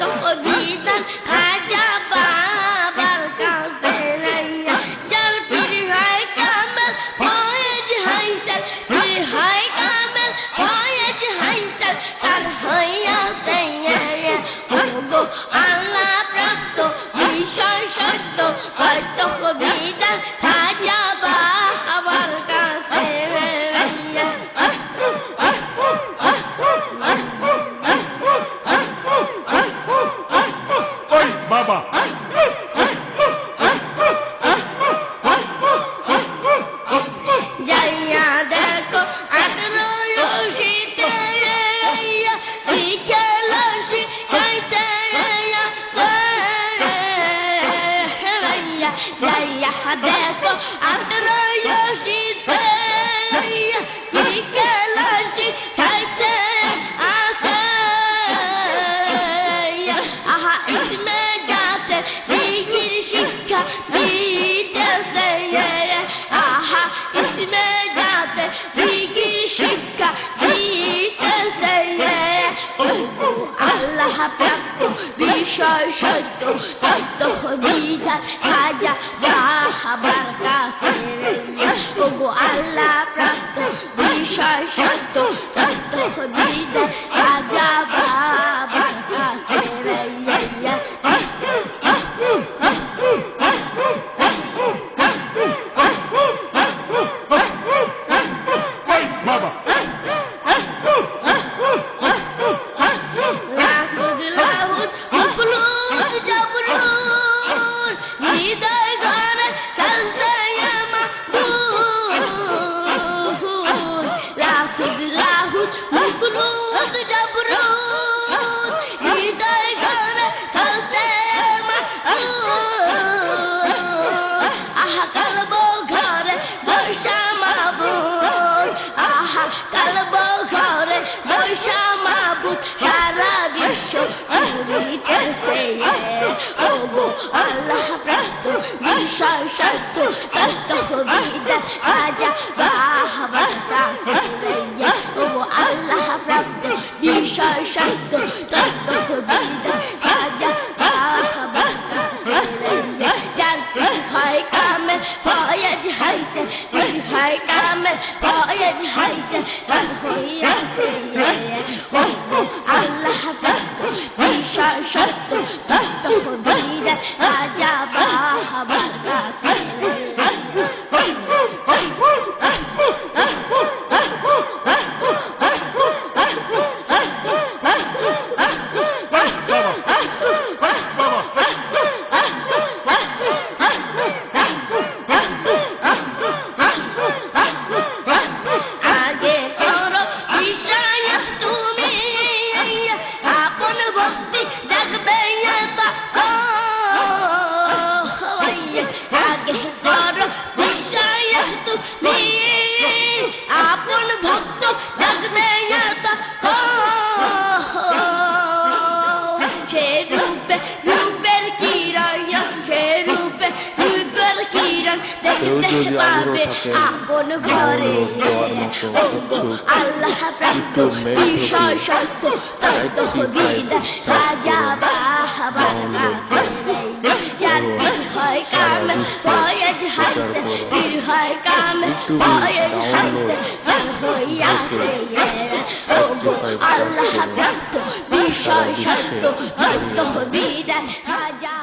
বিধান খাজা বাবার কাছে রাইয়া যার পীর হয় কামেল ফয়েজ হাইসাল পীর হয় কামেল ফয়েজ হাইসাল তার হইয়াছে ওগো আল্লাহ প্রাপ্ত বিষয় সত্য হয়ত বিধান খাজা বাবার কাছে রাইয়া বাবা যাইয়া দেখো আগ্রহ শীতে বিকেলসি খাইতে যাইয়া দেখো আগ্রহ শীতে বিকেলসি খাইতে আহা ইসমে যাতে দিগির শিক্ষা দিতেছে আহা ইসমে যাতে দিগির শিক্ষা দিতেছে আল্লাহ প্রাপ্ত বিষয় সত্য তত্ত্ব বিধান খাজা বাবার কাছে ওগো আল্লাহ প্রাপ্ত বিষয় সত্য তত্ত্ব বিধান খাজা বাবার কাছে আল্লাহ প্রাপ্ত বিষয় সত্য তত্ত্ব বিধান খাজা বাবার কাছে ওগো আল্লাহ প্রাপ্ত বিষয় সত্য তত্ত্ব বিধান খাজা বাবার কাছে যার পীর হয় কামেল ফয়েজ হাইসাল পীর হয় কামেল ফয়েজ হাইসাল তার হইয়াছে ওগো আল্লাহ প্রাপ্ত বিষয় সত্য তত্ত্ব বিধান খাজা বাবার কাছে আগে করো বিষয় তুমি আপন ভক্তি দেখবে আগে করো বিষয় তুমি আপন ভক্ত দেখবে সে রূপে রূপের কিরণ সে রূপে রূপের কিরণ দেখতে পাবে আপন ঘরে আল্লাহ প্রাপ্ত বিষয় সত্য তত্ত্ব বিধান খাজা বাবার কাছে যার পীর হয় কামেল ফয়েজ হাইসাল পীর হয় কামেল ফয়েজ হাইসাল তার হইয়াছে ওগো আল্লাহ প্রাপ্ত বিষয় সত্য তত্ত্ব বিধান খাজা